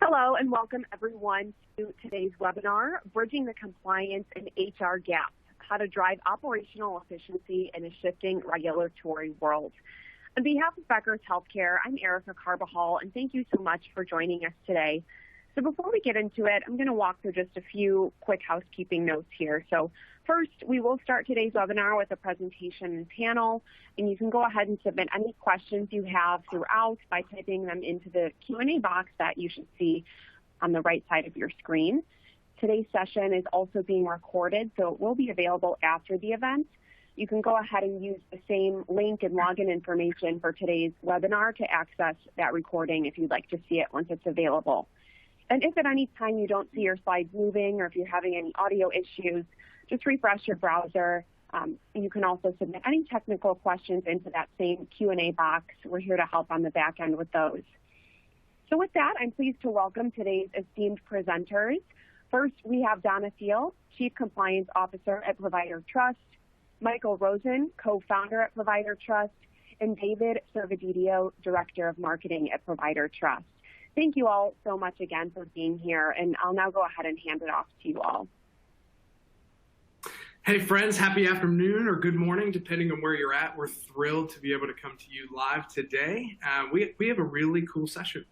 Hello and welcome everyone to today's webinar, Bridging the Compliance and HR Gap, How to Drive Operational Efficiency in a Shifting Regulatory World. On behalf of Becker's Healthcare, I'm Erica Carbajal, and thank you so much for joining us today. So before we get into it, I'm going to walk through just a few quick housekeeping notes here. So first, we will start today's webinar with a presentation and panel, and you can go ahead and submit any questions you have throughout by typing them into the Q&A box that you should see on the right side of your screen. Today's session is also being recorded, so it will be available after the event. You can go ahead and use the same link and login information for today's webinar to access that recording if you'd like to see it once it's available. And if at any time you don't see your slides moving or if you're having any audio issues, just refresh your browser. You can also submit any technical questions into that same Q&A box. We're here to help on the back end with those. So with that, I'm pleased to welcome today's esteemed presenters. First, we have Donna Thiel, Chief Compliance Officer at ProviderTrust, Michael Rosen, co-founder at ProviderTrust, and David Servadidio, Director of Marketing at ProviderTrust. Thank you all so much again for being here, and I'll now go ahead and hand it off to you all. Hey friends, happy afternoon or good morning, depending on where you're at. We're thrilled to be able to come to you live today. We have a really cool session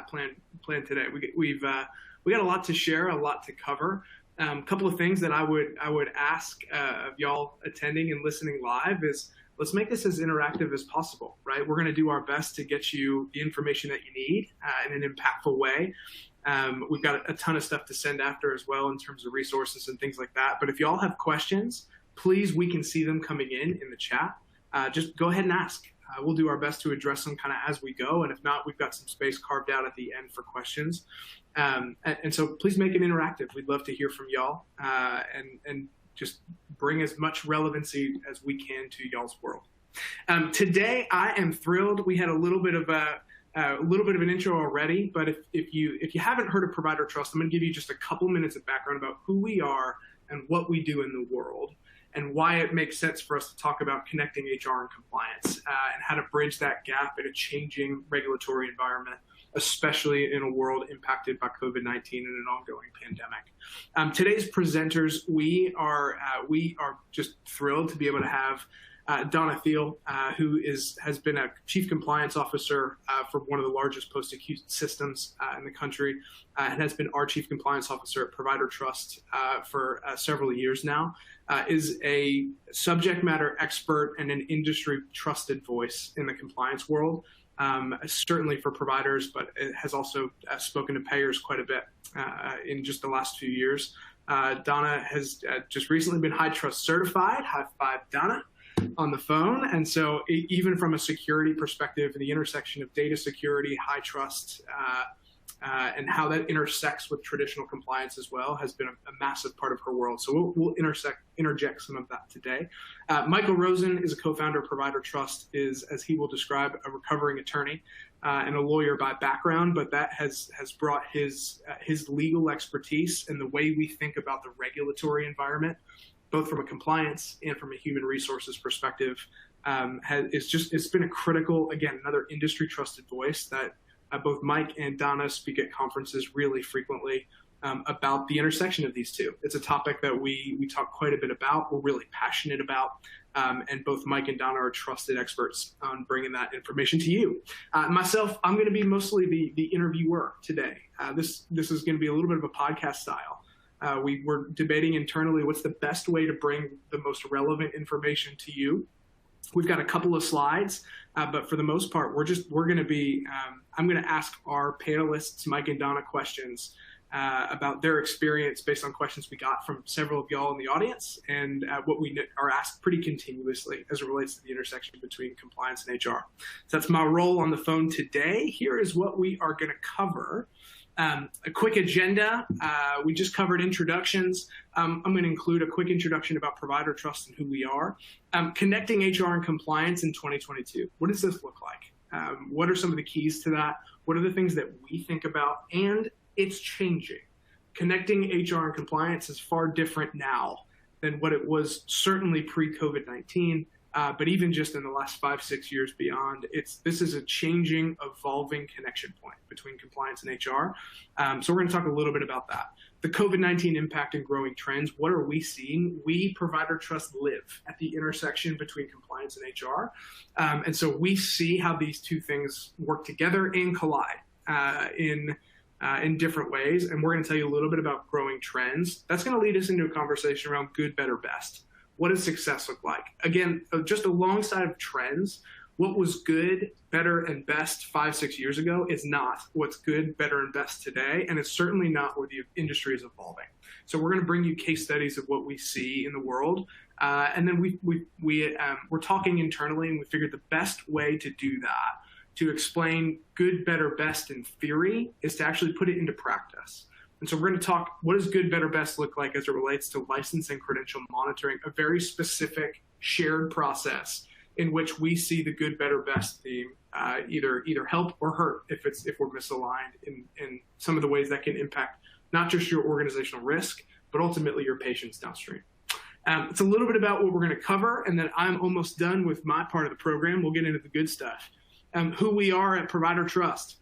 planned today. We got a lot to share, a lot to cover. A couple of things that I would ask of y'all attending and listening live is, let's make this as interactive as possible, right? We're going to do our best to get you the information that you need in an impactful way. We've got a ton of stuff to send after as well in terms of resources and things like that. But if you all have questions, please, we can see them coming in the chat. Just go ahead and ask. We'll do our best to address them kind of as we go. And if not, we've got some space carved out at the end for questions. And so please make it interactive. We'd love to hear from y'all and just bring as much relevancy as we can to y'all's world. Today, I am thrilled. We had a little bit of an intro already, but if you haven't heard of ProviderTrust, I'm going to give you just a couple minutes of background about who we are and what we do in the world, and why it makes sense for us to talk about connecting HR and compliance and how to bridge that gap in a changing regulatory environment, especially in a world impacted by COVID-19 and an ongoing pandemic. Today's presenters, we are just thrilled to be able to have Donna Thiel, who has been a Chief Compliance Officer for one of the largest post-acute systems in the country, and has been our Chief Compliance Officer at ProviderTrust for several years now, is a subject matter expert and an industry trusted voice in the compliance world. Certainly for providers, but it has also spoken to payers quite a bit in just the last few years. Donna has just recently been HITRUST certified. High five, Donna, on the phone. And so even from a security perspective, the intersection of data security, HITRUST, and how that intersects with traditional compliance as well has been a massive part of her world. So we'll interject some of that today. Michael Rosen is a co-founder of ProviderTrust, is, as he will describe, a recovering attorney and a lawyer by background, but that has brought his legal expertise and the way we think about the regulatory environment, both from a compliance and from a human resources perspective. It's been a critical, again, another industry trusted voice that both Mike and Donna speak at conferences really frequently about the intersection of these two. It's a topic that we talk quite a bit about, we're really passionate about, and both Mike and Donna are trusted experts on bringing that information to you. Myself, I'm going to be mostly the interviewer today. This is going to be a little bit of a podcast style. We were debating internally what's the best way to bring the most relevant information to you. We've got a couple of slides, but for the most part, I'm going to ask our panelists, Mike and Donna, questions about their experience based on questions we got from several of y'all in the audience, and what we are asked pretty continuously as it relates to the intersection between compliance and HR. So that's my role on the phone today. Here is what we are going to cover. A quick agenda. We just covered introductions. I'm going to include a quick introduction about ProviderTrust and who we are. Connecting HR and compliance in 2022. What does this look like? What are some of the keys to that? What are the things that we think about? And it's changing. Connecting HR and compliance is far different now than what it was certainly pre-COVID-19, but even just in the last 5-6 years beyond, this is a changing, evolving connection point between compliance and HR. So we're going to talk a little bit about that. The COVID-19 impact and growing trends. What are we seeing? We, ProviderTrust, live at the intersection between compliance and HR. And so we see how these two things work together and collide in different ways. And we're going to tell you a little bit about growing trends. That's going to lead us into a conversation around good, better, best. What does success look like? Again, just alongside of trends, what was good, better, and best 5-6 years ago is not what's good, better, and best today, and it's certainly not where the industry is evolving. So we're going to bring you case studies of what we see in the world, and then we're talking internally, and we figured the best way to do that, to explain good, better, best in theory, is to actually put it into practice. And so we're going to talk, what does good, better, best look like as it relates to license and credential monitoring, a very specific shared process in which we see the good, better, best theme either help or hurt if we're misaligned in some of the ways that can impact not just your organizational risk, but ultimately your patients downstream. It's a little bit about what we're going to cover, and then I'm almost done with my part of the program. We'll get into the good stuff. Who we are at ProviderTrust.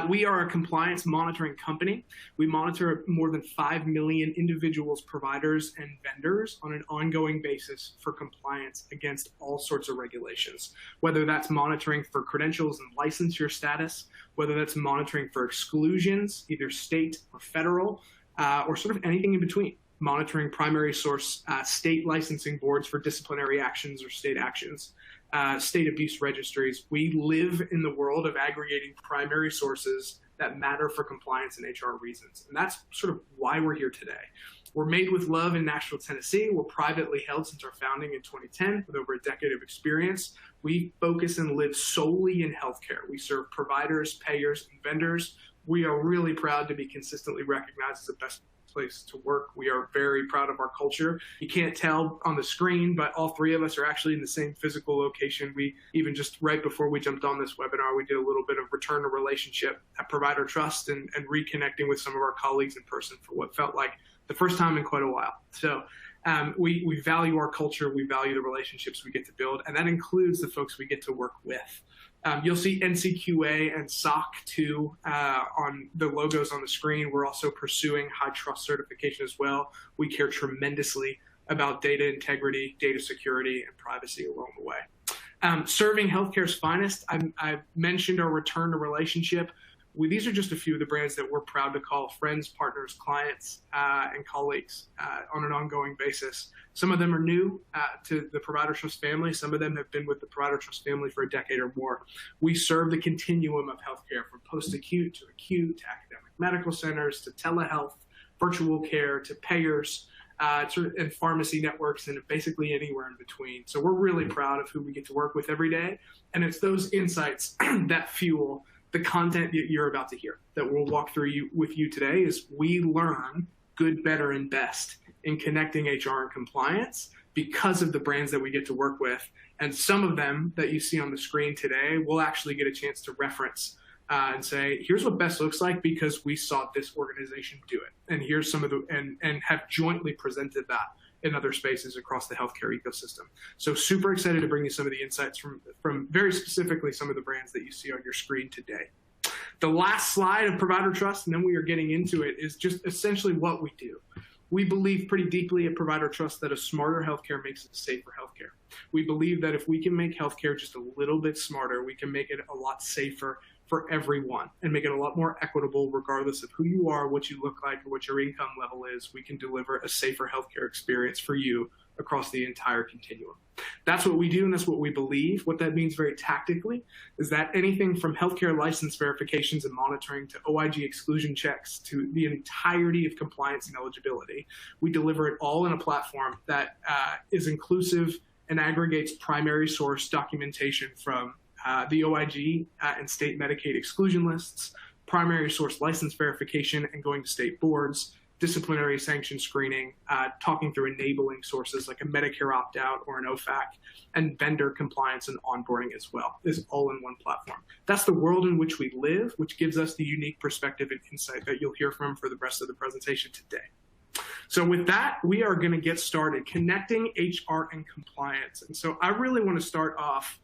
We are a compliance monitoring company. We monitor more than 5 million individuals, providers, and vendors on an ongoing basis for compliance against all sorts of regulations, whether that's monitoring for credentials and licensure status, whether that's monitoring for exclusions, either state or federal, or sort of anything in between, monitoring primary source state licensing boards for disciplinary actions or state actions. State abuse registries. We live in the world of aggregating primary sources that matter for compliance and HR reasons. And that's sort of why we're here today. We're made with love in Nashville, Tennessee. We're privately held since our founding in 2010 with over a decade of experience. We focus and live solely in healthcare. We serve providers, payers, and vendors. We are really proud to be consistently recognized as the best place to work. We are very proud of our culture. You can't tell on the screen, but all three of us are actually in the same physical location. We even just right before we jumped on this webinar, we did a little bit of return to relationship at ProviderTrust and reconnecting with some of our colleagues in person for what felt like the first time in quite a while. So we value our culture. We value the relationships we get to build, and that includes the folks we get to work with. You'll see NCQA and SOC 2 on the logos on the screen. We're also pursuing high trust certification as well. We care tremendously about data integrity, data security, and privacy along the way. Serving healthcare's finest, I mentioned our return to relationship. These are just a few of the brands that we're proud to call friends, partners, clients, and colleagues on an ongoing basis. Some of them are new to the ProviderTrust family. Some of them have been with the ProviderTrust family for a decade or more. We serve the continuum of healthcare from post-acute to acute to academic medical centers to telehealth, virtual care to payers, and pharmacy networks, and basically anywhere in between. So we're really proud of who we get to work with every day. And it's those insights that fuel the content that you're about to hear that we'll walk through with you today. Is we learn good, better, and best in connecting HR and compliance because of the brands that we get to work with. And some of them that you see on the screen today, we'll actually get a chance to reference and say, here's what best looks like because we saw this organization do it. And here's some of the, and have jointly presented that in other spaces across the healthcare ecosystem. So super excited to bring you some of the insights from very specifically some of the brands that you see on your screen today. The last slide of ProviderTrust, and then we are getting into it, is just essentially what we do. We believe pretty deeply at ProviderTrust that a smarter healthcare makes it safer healthcare. We believe that if we can make healthcare just a little bit smarter, we can make it a lot safer for everyone and make it a lot more equitable regardless of who you are, what you look like, or what your income level is. We can deliver a safer healthcare experience for you across the entire continuum. That's what we do, and that's what we believe. What that means very tactically is that anything from healthcare license verifications and monitoring to OIG exclusion checks to the entirety of compliance and eligibility, we deliver it all in a platform that is inclusive and aggregates primary source documentation from the OIG and state Medicaid exclusion lists, primary source license verification and going to state boards, disciplinary sanction screening, talking through enabling sources like a Medicare opt-out or an OFAC, and vendor compliance and onboarding as well, is all in one platform. That's the world in which we live, which gives us the unique perspective and insight that you'll hear from for the rest of the presentation today. So with that, we are going to get started, connecting HR and compliance. And so I really want to start off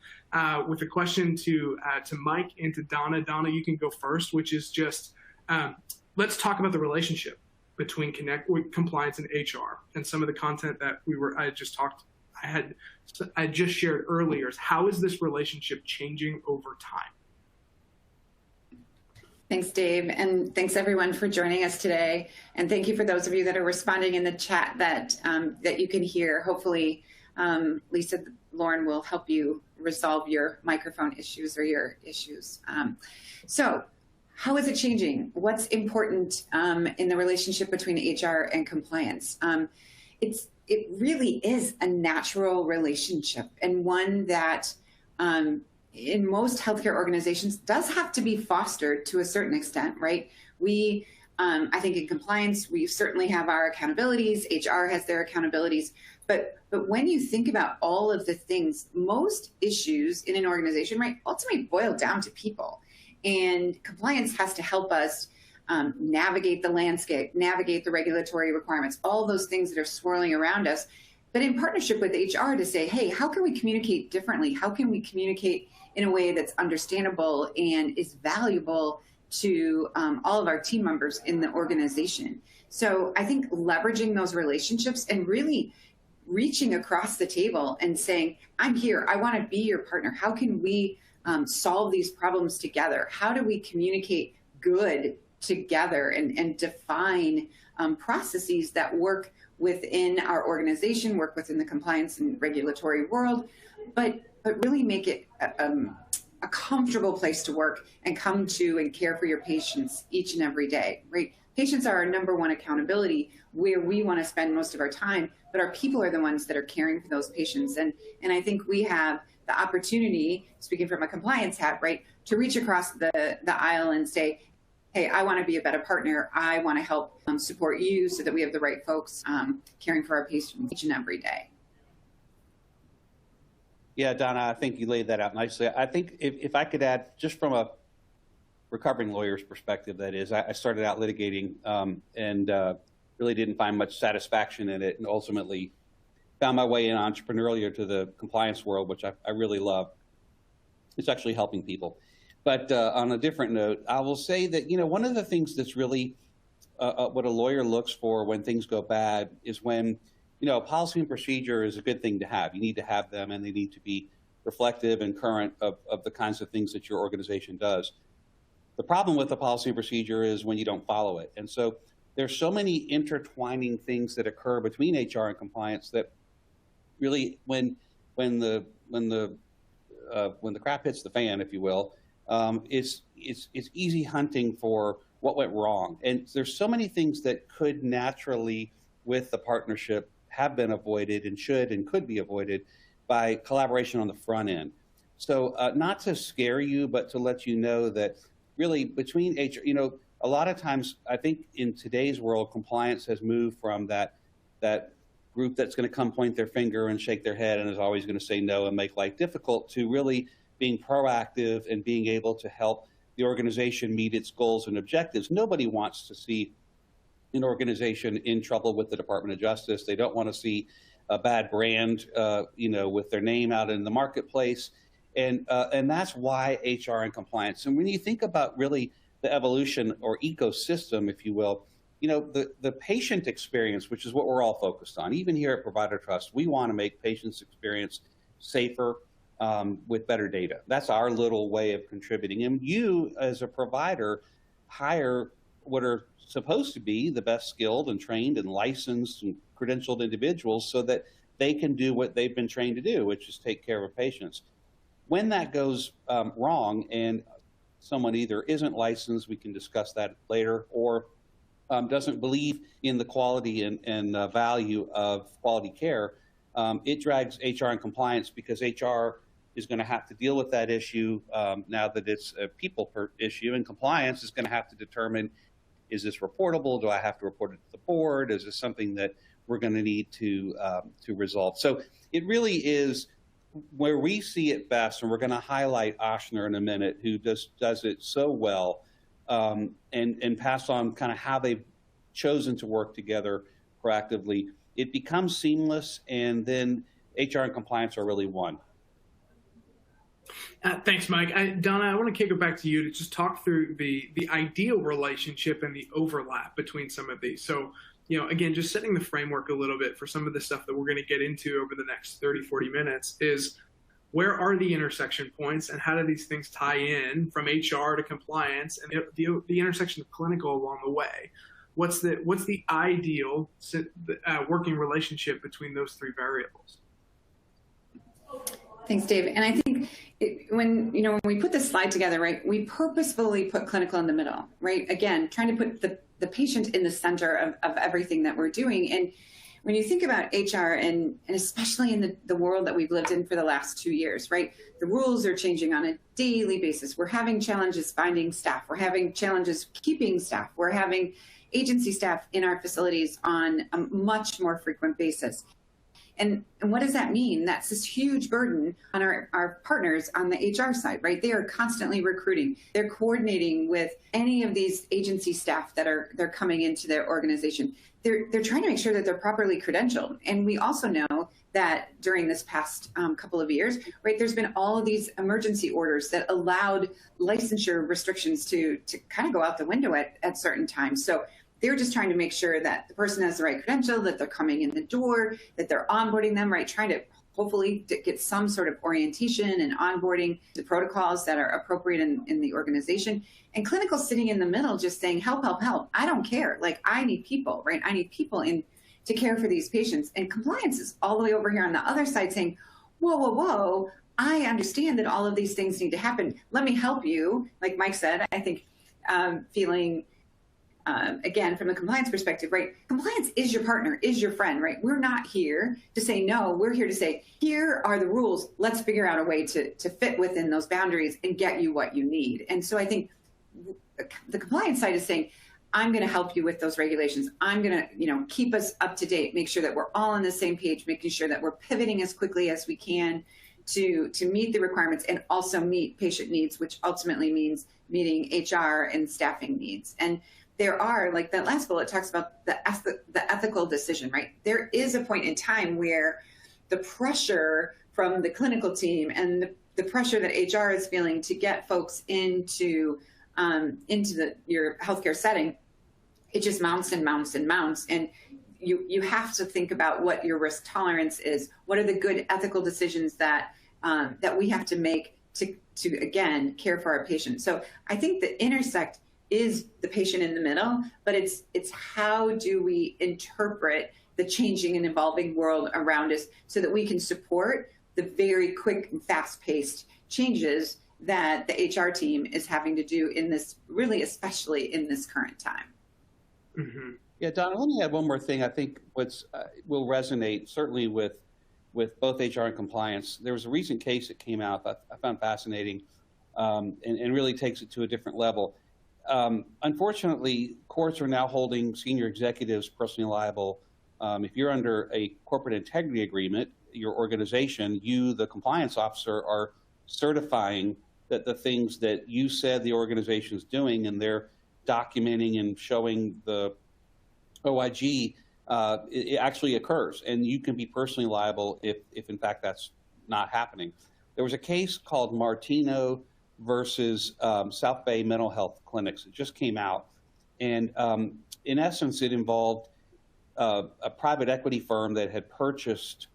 with a question to Mike and to Donna. Donna, you can go first, which is just, let's talk about the relationship between compliance and HR, and some of the content that I just shared earlier. Is how is this relationship changing over time? Thanks, Dave, and thanks everyone for joining us today. And thank you for those of you that are responding in the chat that you can hear. Hopefully, Lisa, Lauren will help you resolve your microphone issues or your issues. So how is it changing? What's important in the relationship between HR and compliance? It really is a natural relationship, and one that in most healthcare organizations does have to be fostered to a certain extent, right? I think in compliance, we certainly have our accountabilities, HR has their accountabilities, but when you think about all of the things, most issues in an organization, right, ultimately boil down to people. And compliance has to help us navigate the landscape, navigate the regulatory requirements, all those things that are swirling around us, but in partnership with HR to say, hey, how can we communicate differently? How can we communicate in a way that's understandable and is valuable to all of our team members in the organization? So I think leveraging those relationships and really reaching across the table and saying, I'm here, I want to be your partner. How can we solve these problems together? How do we communicate good together and define processes that work within our organization, work within the compliance and regulatory world, but really make it a comfortable place to work and come to and care for your patients each and every day, right? Patients are our number one accountability, where we want to spend most of our time, but our people are the ones that are caring for those patients. And I think we have the opportunity, speaking from a compliance hat, right, to reach across the aisle and say, hey, I want to be a better partner. I want to help support you so that we have the right folks caring for our patients each and every day. Yeah, Donna, I think you laid that out nicely. I think if I could add, just from a recovering lawyer's perspective, that is, I started out litigating and really didn't find much satisfaction in it, and ultimately found my way in entrepreneurially to the compliance world, which I really love. It's actually helping people. But on a different note, I will say that, one of the things that's really what a lawyer looks for when things go bad is when, policy and procedure is a good thing to have. You need to have them, and they need to be reflective and current of the kinds of things that your organization does. The problem with the policy and procedure is when you don't follow it. And so there's so many intertwining things that occur between HR and compliance that really, when the crap hits the fan, if you will, it's easy hunting for what went wrong. And there's so many things that could naturally, with the partnership, have been avoided and should and could be avoided by collaboration on the front end. So not to scare you, but to let you know that really between HR, a lot of times I think in today's world, compliance has moved from that group that's going to come point their finger and shake their head and is always going to say no and make life difficult, to really being proactive and being able to help the organization meet its goals and objectives. Nobody wants to see an organization in trouble with the Department of Justice. They don't want to see a bad brand, with their name out in the marketplace. And that's why HR and compliance. And when you think about really the evolution or ecosystem, if you will, the patient experience, which is what we're all focused on. Even here at ProviderTrust, we want to make patients' experience safer with better data. That's our little way of contributing. And you, as a provider, hire what are supposed to be the best skilled and trained and licensed and credentialed individuals so that they can do what they've been trained to do, which is take care of patients. When that goes wrong and someone either isn't licensed, we can discuss that later, or doesn't believe in the quality and value of quality care, it drags HR and compliance, because HR is going to have to deal with that issue now that it's a people issue, and compliance is going to have to determine, is this reportable? Do I have to report it to the board? Is this something that we're going to need to resolve? So it really is where we see it best, and we're going to highlight Oshner in a minute, who does it so well, and pass on kind of how they've chosen to work together proactively, it becomes seamless, and then HR and compliance are really one. Thanks, Mike. Donna, I want to kick it back to you to just talk through the ideal relationship and the overlap between some of these. So, again, just setting the framework a little bit for some of the stuff that we're going to get into over the next 30, 40 minutes is, where are the intersection points and how do these things tie in from HR to compliance and the intersection of clinical along the way? What's the ideal working relationship between those three variables? Thanks, Dave. And I think when we put this slide together, right, we purposefully put clinical in the middle, right? Again, trying to put the patient in the center of everything that we're doing. And when you think about HR and especially in the world that we've lived in for the last 2 years, right, the rules are changing on a daily basis. We're having challenges finding staff. We're having challenges keeping staff. We're having agency staff in our facilities on a much more frequent basis. And what does that mean? That's this huge burden on our partners on the HR side, right? They are constantly recruiting. They're coordinating with any of these agency staff that they're coming into their organization. They're trying to make sure that they're properly credentialed. And we also know that during this past couple of years, right, there's been all of these emergency orders that allowed licensure restrictions to kind of go out the window at certain times. So they're just trying to make sure that the person has the right credential, that they're coming in the door, that they're onboarding them, right? Trying to hopefully get some sort of orientation and onboarding the protocols that are appropriate in the organization. And clinical sitting in the middle, just saying, help, help, help. I don't care. Like, I need people, right? I need people in to care for these patients. And compliance is all the way over here on the other side saying, whoa, whoa, whoa. I understand that all of these things need to happen. Let me help you. Like Mike said, I think feeling again, from a compliance perspective, right? Compliance is your partner, is your friend, right? We're not here to say no. We're here to say, here are the rules. Let's figure out a way to fit within those boundaries and get you what you need. And so I think the compliance side is saying, I'm going to help you with those regulations. I'm going to, keep us up to date, make sure that we're all on the same page, making sure that we're pivoting as quickly as we can to meet the requirements and also meet patient needs, which ultimately means meeting HR and staffing needs. And there are, like that last bullet talks about the ethical decision, right? There is a point in time where the pressure from the clinical team and the pressure that HR is feeling to get folks into your healthcare setting, it just mounts and mounts and mounts. And you have to think about what your risk tolerance is. What are the good ethical decisions that we have to make to again care for our patients? So I think the intersect is the patient in the middle, but it's how do we interpret the changing and evolving world around us so that we can support the very quick and fast-paced changes that the HR team is having to do in this, really especially in this current time. Mm-hmm. Yeah, Donna, let me add one more thing. I think what's will resonate certainly with both HR and compliance. There was a recent case that came out that I found fascinating and really takes it to a different level. Unfortunately, courts are now holding senior executives personally liable. If you're under a corporate integrity agreement, your organization, you, the compliance officer, are certifying that the things that you said the organization is doing and they're documenting and showing the OIG, it actually occurs. And you can be personally liable if in fact that's not happening. There was a case called Martino versus South Bay Mental Health Clinics. It just came out. And in essence, it involved a private equity firm that had purchased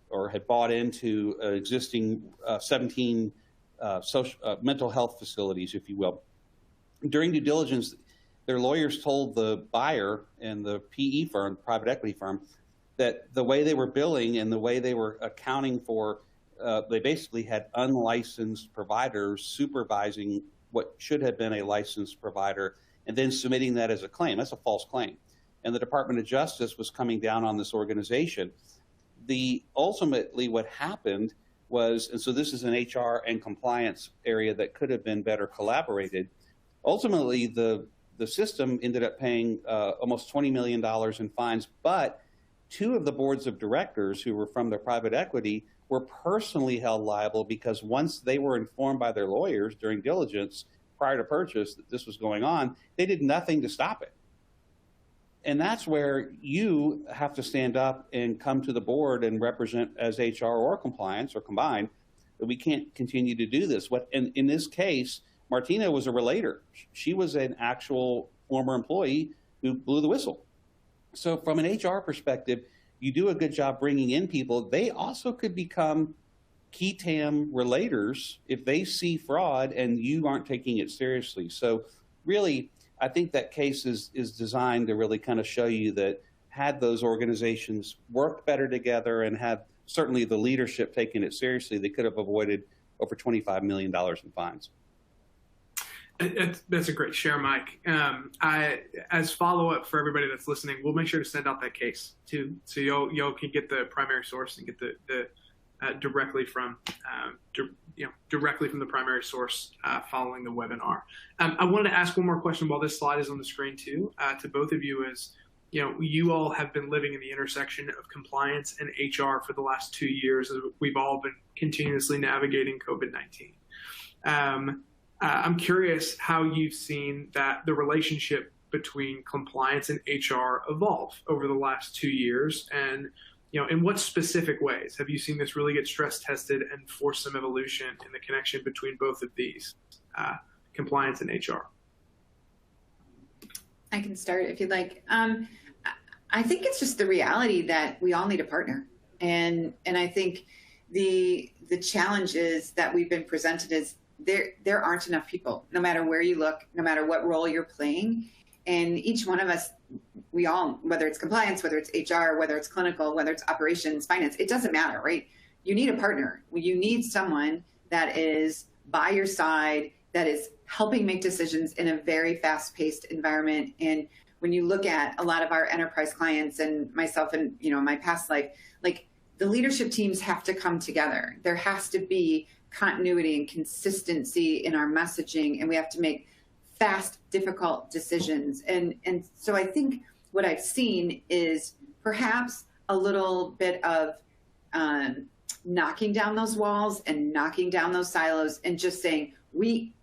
or had bought into existing 17 mental health facilities, if you will. During due diligence, their lawyers told the buyer and the PE firm, private equity firm, that the way they were billing and the way they were accounting for they basically had unlicensed providers supervising what should have been a licensed provider and then submitting that as a claim. That's a false claim. And the Department of Justice was coming down on this organization. Ultimately what happened was, and so this is an HR and compliance area that could have been better collaborated. Ultimately, the system ended up paying almost $20 million in fines, but two of the boards of directors who were from the private equity were personally held liable because once they were informed by their lawyers during diligence prior to purchase that this was going on, they did nothing to stop it. And that's where you have to stand up and come to the board and represent as HR or compliance or combined that we can't continue to do this. In this case, Martino was a relator. She was an actual former employee who blew the whistle. So from an HR perspective, you do a good job bringing in people. They also could become key TAM relators if they see fraud and you aren't taking it seriously. So really, I think that case is designed to really kind of show you that had those organizations worked better together and had certainly the leadership taken it seriously, they could have avoided over $25 million in fines. That's a great share, Mike. As follow-up for everybody that's listening, we'll make sure to send out that case too, so y'all can get the primary source and get the directly from the primary source following the webinar. I wanted to ask one more question while this slide is on the screen too, to both of you. Is you all have been living in the intersection of compliance and HR for the last 2 years. We've all been continuously navigating COVID-19. I'm curious how you've seen that the relationship between compliance and HR evolve over the last 2 years, and in what specific ways have you seen this really get stress tested and force some evolution in the connection between both of these, compliance and HR? I can start if you'd like. I think it's just the reality that we all need a partner, and I think the challenges that we've been presented is there aren't enough people, no matter where you look, no matter what role you're playing. And each one of us, we all, whether it's compliance, whether it's HR, whether it's clinical, whether it's operations, finance, it doesn't matter, right? You need a partner. You need someone that is by your side, that is helping make decisions in a very fast-paced environment. And when you look at a lot of our enterprise clients and myself and my past life, like the leadership teams have to come together. There has to be continuity and consistency in our messaging, and we have to make fast, difficult decisions. And so I think what I've seen is perhaps a little bit of knocking down those walls and knocking down those silos and just saying, we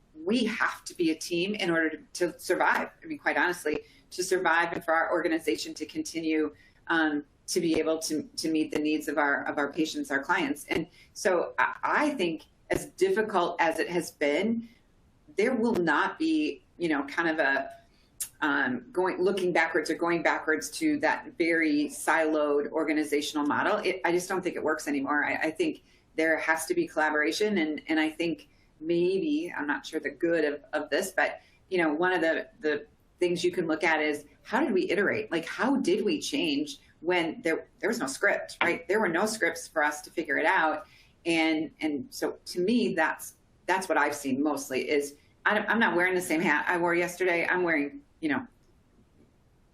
have to be a team in order to survive. I mean, quite honestly, to survive and for our organization to continue to be able to meet the needs of our patients, our clients. And so I think as difficult as it has been, there will not be, kind of a looking backwards or going backwards to that very siloed organizational model. I just don't think it works anymore. I think there has to be collaboration, and I think maybe, I'm not sure the good of this, but one of the things you can look at is how did we iterate? Like, how did we change when there was no script, right? There were no scripts for us to figure it out. And so to me, that's what I've seen mostly is I'm not wearing the same hat I wore yesterday. I'm wearing,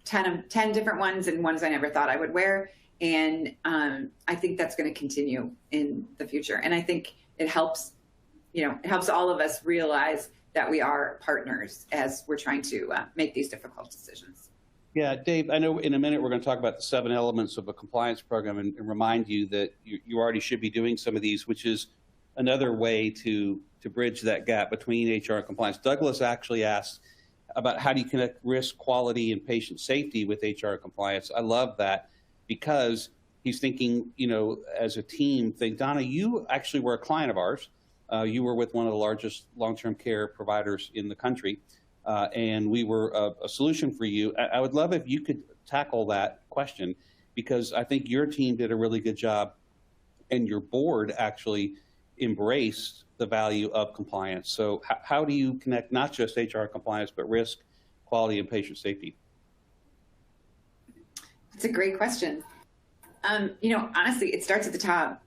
10 different ones and ones I never thought I would wear. And I think that's going to continue in the future. And I think it helps all of us realize that we are partners as we're trying to make these difficult decisions. Yeah, Dave, I know in a minute we're going to talk about the 7 elements of a compliance program and remind you that you already should be doing some of these, which is another way to bridge that gap between HR and compliance. Douglas actually asked about how do you connect risk, quality, and patient safety with HR compliance. I love that because he's thinking, as a team thing. Donna, you actually were a client of ours. You were with one of the largest long-term care providers in the country. And we were a solution for you. I would love if you could tackle that question, because I think your team did a really good job and your board actually embraced the value of compliance. So how do you connect not just HR compliance, but risk, quality, and patient safety? That's a great question. Honestly, it starts at the top.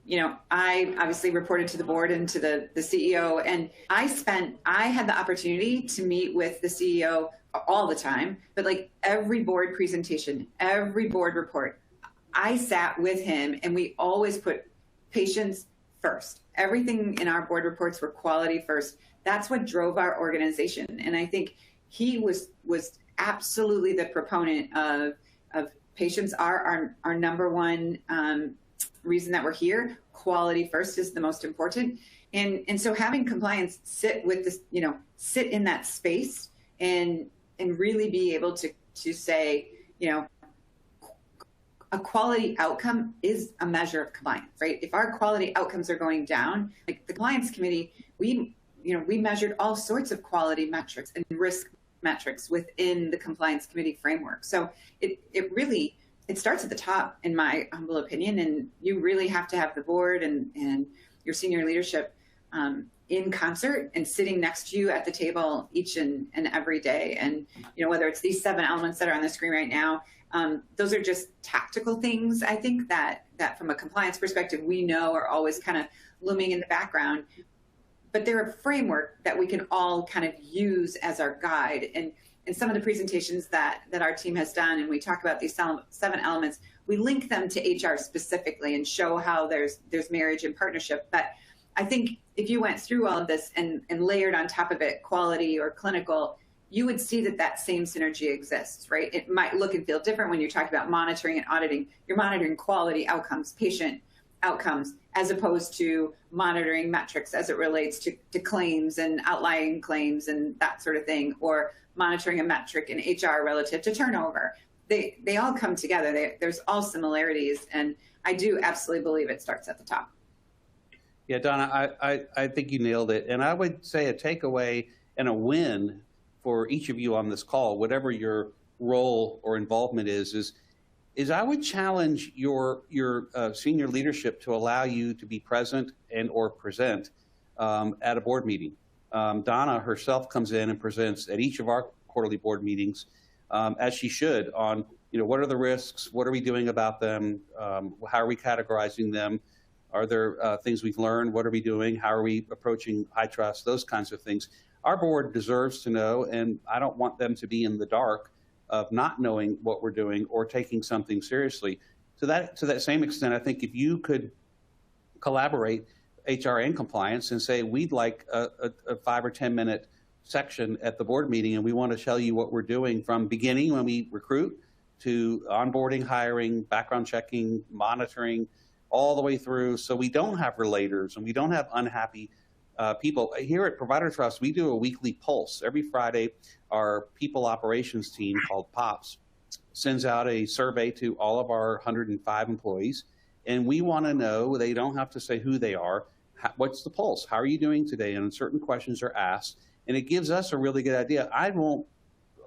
I obviously reported to the board and to the CEO, and I had the opportunity to meet with the CEO all the time, but like every board presentation, every board report, I sat with him and we always put patients first. Everything in our board reports were quality first. That's what drove our organization. And I think he was absolutely the proponent of patients are our number one reason that we're here. Quality first is the most important. And so having compliance sit with this, sit in that space and really be able to say, a quality outcome is a measure of compliance, right? If our quality outcomes are going down, like the compliance committee, we measured all sorts of quality metrics and risk metrics within the compliance committee framework. So it starts at the top, in my humble opinion, and you really have to have the board and your senior leadership in concert and sitting next to you at the table each and every day. And, whether it's these 7 elements that are on the screen right now, those are just tactical things, I think, that from a compliance perspective, we know are always kind of looming in the background. But they're a framework that we can all kind of use as our guide. And some of the presentations that our team has done, and we talk about these 7 elements, we link them to HR specifically and show how there's marriage and partnership. But I think if you went through all of this and layered on top of it quality or clinical, you would see that same synergy exists, right? It might look and feel different when you're talking about monitoring and auditing. You're monitoring quality outcomes, patient outcomes, as opposed to monitoring metrics as it relates to claims and outlying claims and that sort of thing, or monitoring a metric in HR relative to turnover. They all come together. There's all similarities, and I do absolutely believe it starts at the top. Yeah, Donna, I think you nailed it. And I would say a takeaway and a win for each of you on this call, whatever your role or involvement is I would challenge your senior leadership to allow you to be present and or present at a board meeting. Donna herself comes in and presents at each of our quarterly board meetings, as she should, on what are the risks, what are we doing about them, how are we categorizing them, are there things we've learned, what are we doing, how are we approaching high trust, those kinds of things. Our board deserves to know, and I don't want them to be in the dark of not knowing what we're doing or taking something seriously. To that same extent, I think if you could collaborate HR and compliance and say, we'd like a 5 or 10 minute section at the board meeting, and we want to tell you what we're doing from beginning when we recruit to onboarding, hiring, background checking, monitoring, all the way through, so we don't have relators and we don't have unhappy people. Here at ProviderTrust, we do a weekly pulse. Every Friday, our people operations team called POPS sends out a survey to all of our 105 employees, and we want to know, they don't have to say who they are, what's the pulse? How are you doing today? And certain questions are asked, and it gives us a really good idea. I won't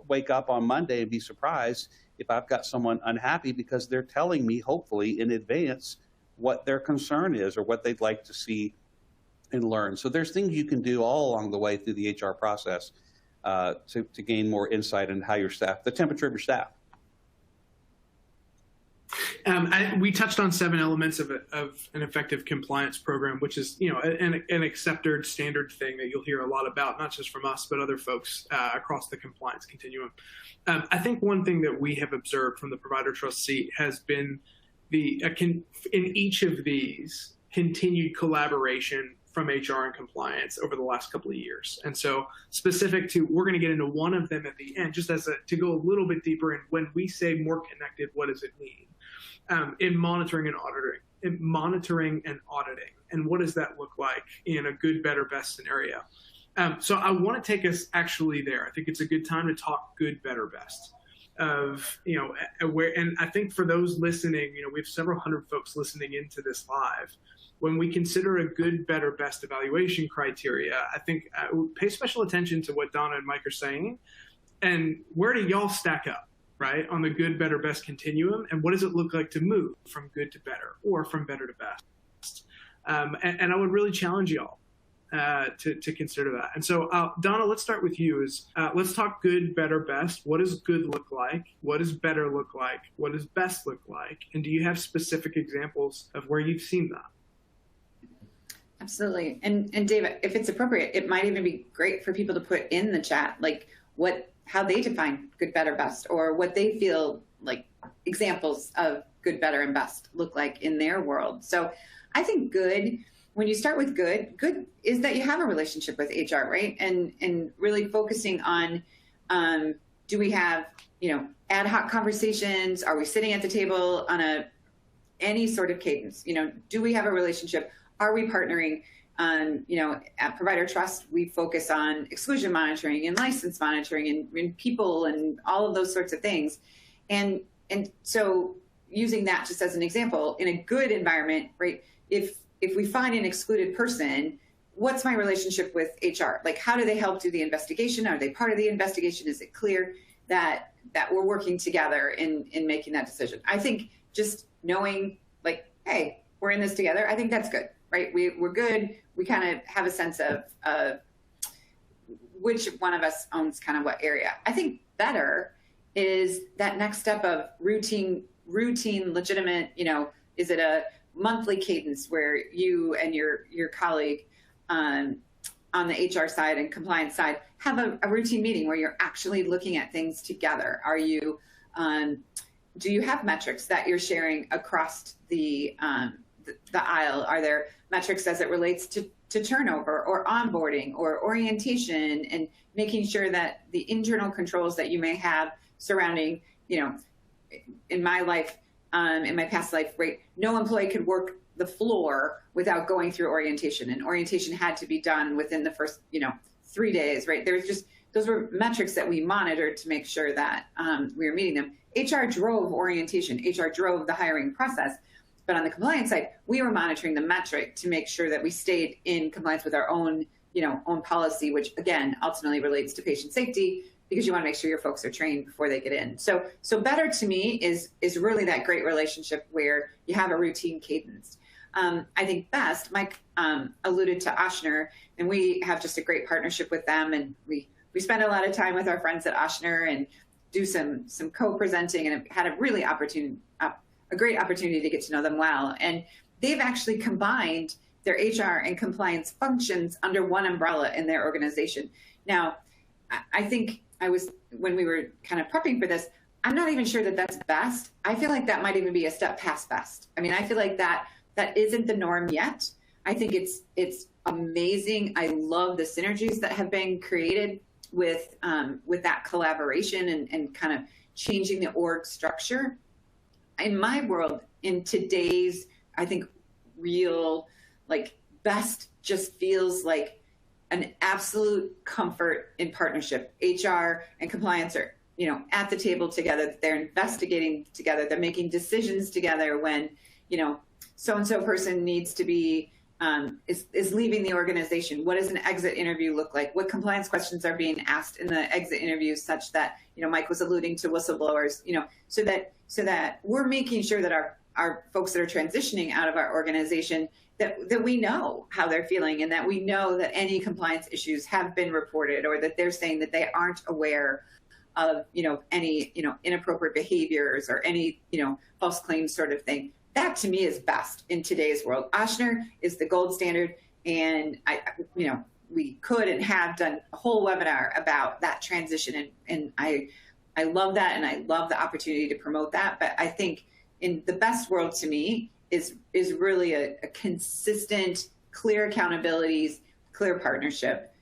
wake up on Monday and be surprised if I've got someone unhappy because they're telling me, hopefully in advance, what their concern is or what they'd like to see and learn. So there's things you can do all along the way through the HR process to gain more insight into how your staff, the temperature of your staff. We touched on 7 elements of an effective compliance program, which is an accepted standard thing that you'll hear a lot about, not just from us, but other folks across the compliance continuum. I think one thing that we have observed from the ProviderTrust seat has been in each of these continued collaboration from HR and compliance over the last couple of years. And so specific to, we're going to get into one of them at the end, just to go a little bit deeper in when we say more connected, what does it mean? In monitoring and auditing. And what does that look like in a good, better, best scenario? So I want to take us actually there. I think it's a good time to talk good, better, best. And I think for those listening, we have several hundred folks listening into this live. When we consider a good, better, best evaluation criteria, I think pay special attention to what Donna and Mike are saying, and where do y'all stack up, right, on the good, better, best continuum, and what does it look like to move from good to better or from better to best? And I would really challenge y'all to consider that. And so, Donna, let's start with you. Let's talk good, better, best. What does good look like? What does better look like? What does best look like? And do you have specific examples of where you've seen that? Absolutely. And David, if it's appropriate, it might even be great for people to put in the chat, like how they define good, better, best, or what they feel like examples of good, better, and best look like in their world. So I think good, when you start with good is that you have a relationship with HR, right? And really focusing on, do we have, ad hoc conversations? Are we sitting at the table on any sort of cadence? Do we have a relationship? Are we partnering? At ProviderTrust, we focus on exclusion monitoring and license monitoring and people and all of those sorts of things. And so using that just as an example, in a good environment, right? If we find an excluded person, what's my relationship with HR? Like, how do they help do the investigation? Are they part of the investigation? Is it clear that we're working together in making that decision? I think just knowing, like, hey, we're in this together, I think that's good, right? We're good. We kind of have a sense of which one of us owns kind of what area. I think better is that next step of routine, legitimate, is it a monthly cadence where you and your colleague on the HR side and compliance side have a routine meeting where you're actually looking at things together? Are you, do you have metrics that you're sharing across the aisle? Are there metrics as it relates to turnover or onboarding or orientation, and making sure that the internal controls that you may have surrounding, in my life, in my past life, right, no employee could work the floor without going through orientation, and orientation had to be done within the first, 3 days, right? Those were metrics that we monitored to make sure that we were meeting them. HR drove orientation, HR drove the hiring process. But on the compliance side, we were monitoring the metric to make sure that we stayed in compliance with our own, own policy, which again, ultimately relates to patient safety, because you want to make sure your folks are trained before they get in. So better to me is really that great relationship where you have a routine cadence. I think best, Mike alluded to Ochsner, and we have just a great partnership with them. And we spend a lot of time with our friends at Ochsner and do some co-presenting, and have had a great opportunity to get to know them well. And they've actually combined their HR and compliance functions under one umbrella in their organization. Now, I think when we were kind of prepping for this, I'm not even sure that that's best. I feel like that might even be a step past best. I mean, I feel like that isn't the norm yet. I think it's amazing. I love the synergies that have been created with that collaboration and kind of changing the org structure. In my world, in today's, I think, real, best just feels like an absolute comfort in partnership. HR and compliance are, at the table together. They're investigating together. They're making decisions together when, so-and-so person needs to be, is leaving the organization. What does an exit interview look like? What compliance questions are being asked in the exit interview, such that, Mike was alluding to whistleblowers, so that we're making sure that our folks that are transitioning out of our organization, that we know how they're feeling, and that we know that any compliance issues have been reported, or that they're saying that they aren't aware of, any, inappropriate behaviors or any, false claims sort of thing. That to me is best in today's world. Ochsner is the gold standard. And we could and have done a whole webinar about that transition. And I love that. And I love the opportunity to promote that. But I think in the best world to me is really a consistent, clear accountabilities, clear partnership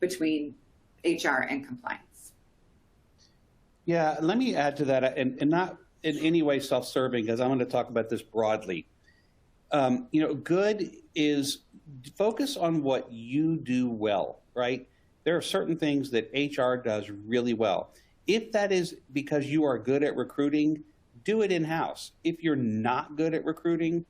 between HR and compliance. Yeah, let me add to that, and not in any way self-serving, because I'm going to talk about this broadly. Good is focus on what you do well, right? There are certain things that HR does really well. If that is because you are good at recruiting, do it in-house. If you're not good at recruiting,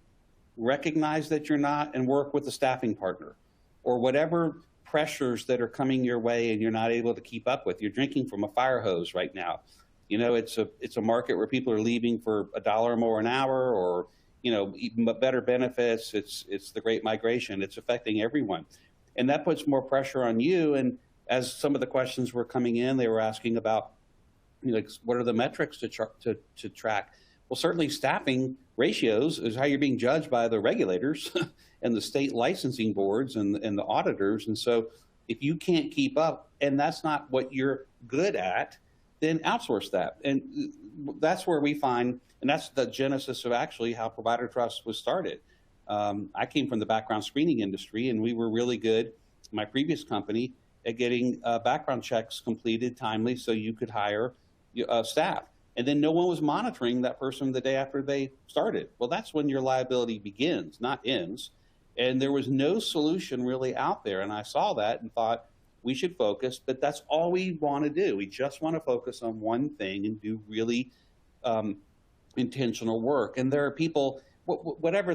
recognize that you're not and work with a staffing partner, or whatever pressures that are coming your way and you're not able to keep up with. You're drinking from a fire hose right now. It's a market where people are leaving for $1 more an hour, or even better benefits. It's the great migration. It's affecting everyone, and that puts more pressure on you. And as some of the questions were coming in, they were asking about, what are the metrics to track? Well, certainly staffing ratios is how you're being judged by the regulators and the state licensing boards and the auditors. And so if you can't keep up and that's not what you're good at, then outsource that. And that's where we find, and that's the genesis of actually how ProviderTrust was started. I came from the background screening industry, and we were really good, my previous company, at getting background checks completed timely so you could hire staff. And then no one was monitoring that person the day after they started. Well, that's when your liability begins, not ends. And there was no solution really out there. And I saw that and thought, we should focus, but that's all we want to do. We just want to focus on one thing and do really intentional work. And there are people, whether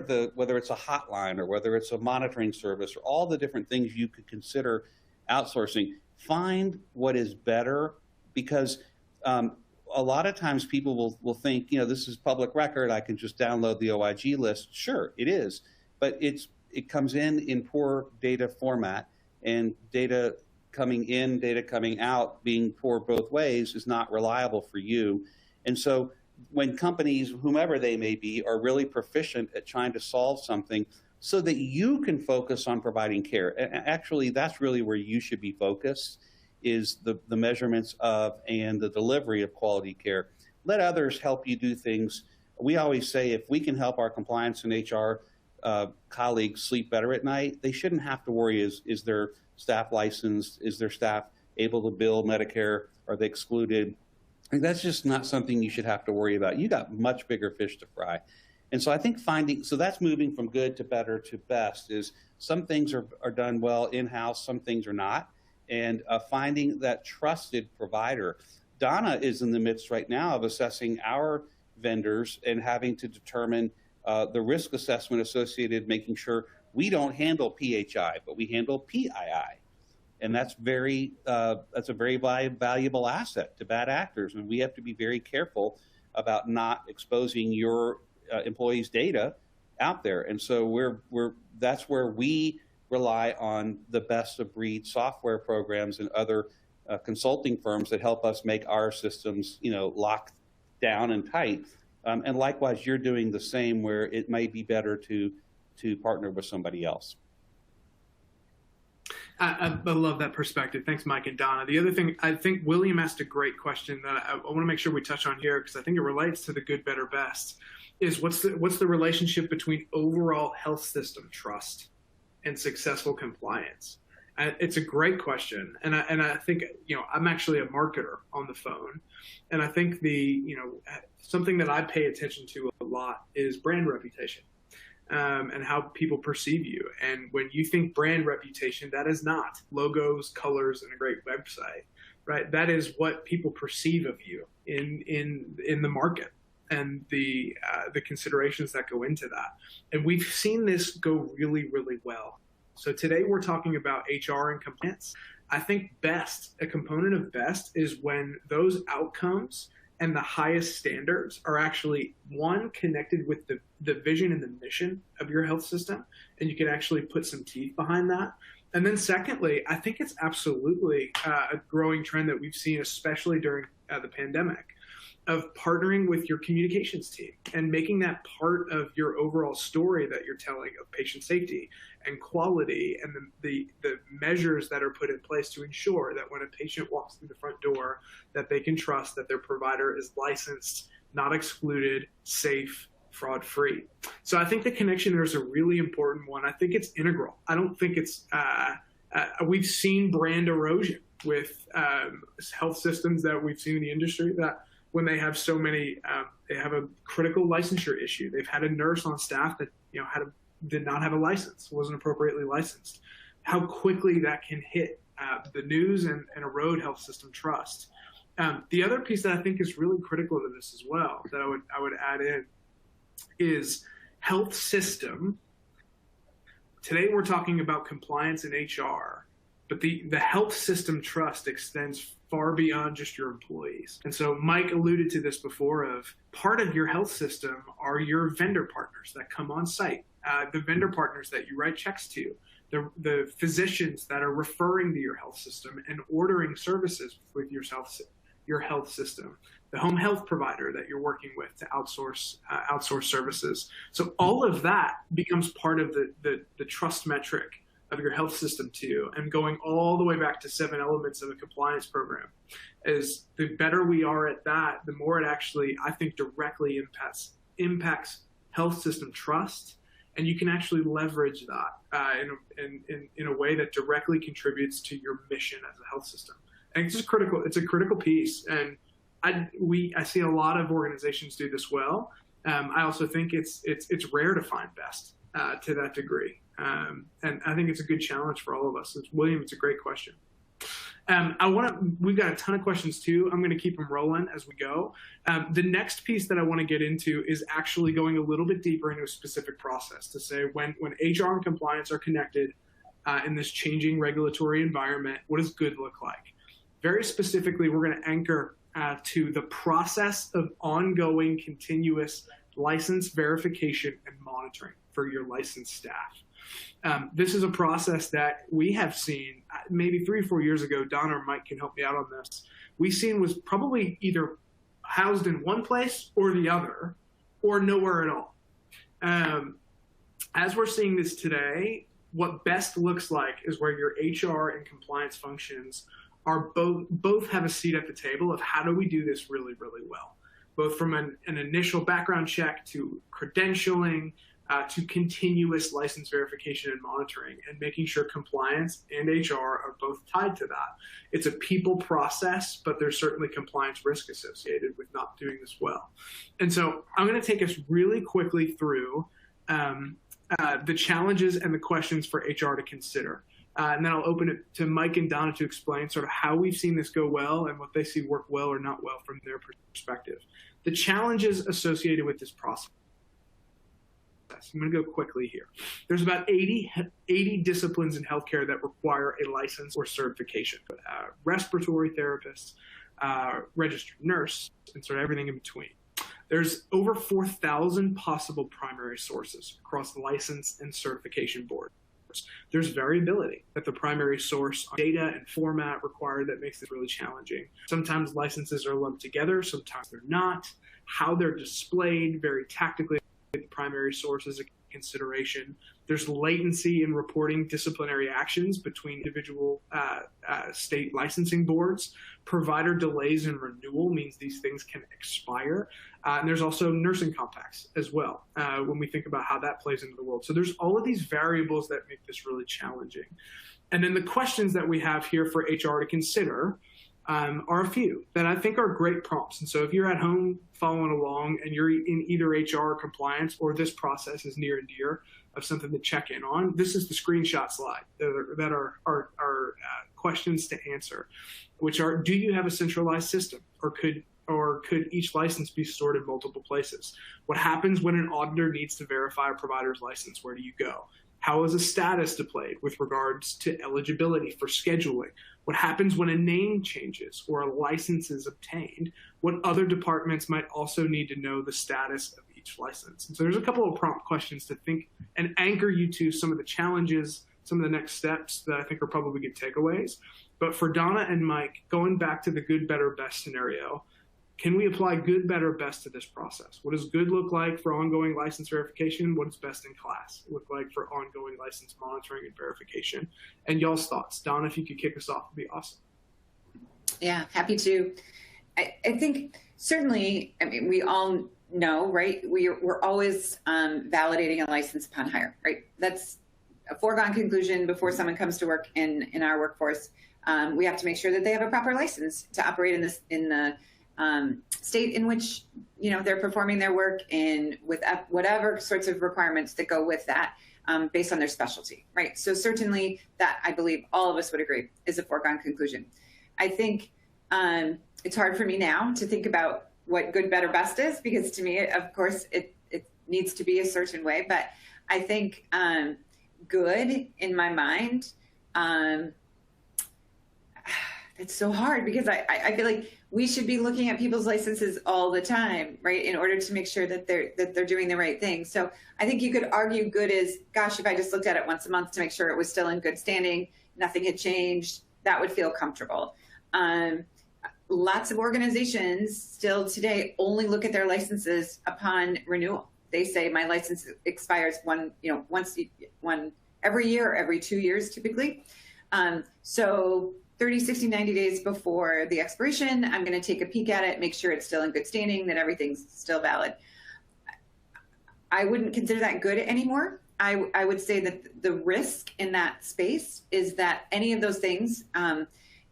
it's a hotline or whether it's a monitoring service or all the different things you could consider outsourcing, find what is better, because a lot of times people will think, this is public record, I can just download the OIG list. Sure, it is, but it comes in poor data format, and data coming in, data coming out, being poor both ways is not reliable for you. And so when companies, whomever they may be, are really proficient at trying to solve something so that you can focus on providing care, actually that's really where you should be focused, is the measurements of and the delivery of quality care. Let others help you do things. We always say if we can help our compliance and HR colleagues sleep better at night, they shouldn't have to worry, is their staff licensed? Is their staff able to bill Medicare? Are they excluded? And that's just not something you should have to worry about. You got much bigger fish to fry. And so I think so that's moving from good to better to best, is some things are done well in-house, some things are not. And finding that trusted provider. Donna is in the midst right now of assessing our vendors and having to determine the risk assessment associated, making sure we don't handle PHI, but we handle PII. And that's a very valuable asset to bad actors. And we have to be very careful about not exposing your employees' data out there. And so that's where we rely on the best of breed software programs and other consulting firms that help us make our systems, locked down and tight. And likewise, you're doing the same, where it might be better to partner with somebody else. I love that perspective. Thanks, Mike and Donna. The other thing, I think William asked a great question that I want to make sure we touch on here, because I think it relates to the good, better, best, is what's the relationship between overall health system trust and successful compliance? It's a great question, and I think I'm actually a marketer on the phone, and I think something that I pay attention to a lot is brand reputation, and how people perceive you. And when you think brand reputation, that is not logos, colors, and a great website, right? That is what people perceive of you in the market, and the considerations that go into that. And we've seen this go really, really well. So today we're talking about HR and compliance. I think a component of best is when those outcomes and the highest standards are actually, one, connected with the vision and the mission of your health system, and you can actually put some teeth behind that. And then secondly, I think it's absolutely a growing trend that we've seen, especially during the pandemic, of partnering with your communications team and making that part of your overall story that you're telling of patient safety and quality, and the measures that are put in place to ensure that when a patient walks through the front door, that they can trust that their provider is licensed, not excluded, safe, fraud-free. So I think the connection there is a really important one. I think it's integral. I don't think it's we've seen brand erosion with health systems that we've seen in the industry, that when they have so many, they have a critical licensure issue. They've had a nurse on staff that did not have a license, wasn't appropriately licensed. How quickly that can hit the news and erode health system trust. The other piece that I think is really critical to this as well, that I would add in, is health system. Today we're talking about compliance and HR, but the health system trust extends far beyond just your employees. And so Mike alluded to this before, of part of your health system are your vendor partners that come on site, the vendor partners that you write checks to, the physicians that are referring to your health system and ordering services with your health system, the home health provider that you're working with to outsource services. So all of that becomes part of the trust metric of your health system too, and going all the way back to 7 elements of a compliance program. Is the better we are at that, the more it actually, I think, directly impacts health system trust, and you can actually leverage that in a way that directly contributes to your mission as a health system. And it's just critical. It's a critical piece, and I see a lot of organizations do this well. I also think it's rare to find best to that degree. And I think it's a good challenge for all of us. William, it's a great question. We've got a ton of questions too. I'm going to keep them rolling as we go. The next piece that I want to get into is actually going a little bit deeper into a specific process to say when HR and compliance are connected in this changing regulatory environment, what does good look like? Very specifically, we're going to anchor to the process of ongoing continuous license verification and monitoring for your licensed staff. This is a process that we have seen maybe 3 or 4 years ago. Donna or Mike can help me out on this. We've seen was probably either housed in one place or the other, or nowhere at all. As we're seeing this today, what best looks like is where your HR and compliance functions are both have a seat at the table of how do we do this really, really well, both from an initial background check to credentialing, to continuous license verification and monitoring, and making sure compliance and HR are both tied to that. It's a people process, but there's certainly compliance risk associated with not doing this well. And so I'm going to take us really quickly through the challenges and the questions for HR to consider. And then I'll open it to Mike and Donna to explain sort of how we've seen this go well and what they see work well or not well from their perspective. The challenges associated with this process. I'm going to go quickly here. There's about 80 disciplines in healthcare that require a license or certification. Respiratory therapists, registered nurse, and sort of everything in between. There's over 4,000 possible primary sources across license and certification boards. There's variability at the primary source on data and format required that makes this really challenging. Sometimes licenses are lumped together, sometimes they're not. How they're displayed very tactically at the primary source is a consideration. There's latency in reporting disciplinary actions between individual state licensing boards. Provider delays in renewal means these things can expire. And there's also nursing compacts as well when we think about how that plays into the world. So there's all of these variables that make this really challenging. And then the questions that we have here for HR to consider are a few that I think are great prompts. And so if you're at home following along and you're in either HR or compliance, or this process is near and dear of something to check in on, this is the screenshot slide that are questions to answer, which are, do you have a centralized system, or could each license be stored in multiple places? What happens when an auditor needs to verify a provider's license? Where do you go? How is a status displayed with regards to eligibility for scheduling? What happens when a name changes or a license is obtained? What other departments might also need to know the status of each license? And so there's a couple of prompt questions to think and anchor you to some of the challenges, some of the next steps that I think are probably good takeaways. But for Donna and Mike, going back to the good, better, best scenario, can we apply good, better, best to this process? What does good look like for ongoing license verification? What does best in class look like for ongoing license monitoring and verification? And y'all's thoughts. Donna, if you could kick us off, would be awesome. Yeah, happy to. I think certainly, I mean, we all know, right? We're always validating a license upon hire, right? That's a foregone conclusion before someone comes to work in our workforce. We have to make sure that they have a proper license to operate in the state in which, you know, they're performing their work, and with whatever sorts of requirements that go with that based on their specialty, right? So certainly that, I believe all of us would agree, is a foregone conclusion. I think it's hard for me now to think about what good, better, best is, because to me, of course, it needs to be a certain way. But I think good, in my mind, it's so hard, because I feel like we should be looking at people's licenses all the time, right, in order to make sure that they're doing the right thing. So I think you could argue good is, gosh, if I just looked at it once a month to make sure it was still in good standing, nothing had changed, that would feel comfortable. Lots of organizations still today only look at their licenses upon renewal. They say my license expires once every year or every 2 years typically. So 30, 60, 90 days before the expiration, I'm going to take a peek at it, make sure it's still in good standing, that everything's still valid. I wouldn't consider that good anymore. I would say that the risk in that space is that any of those things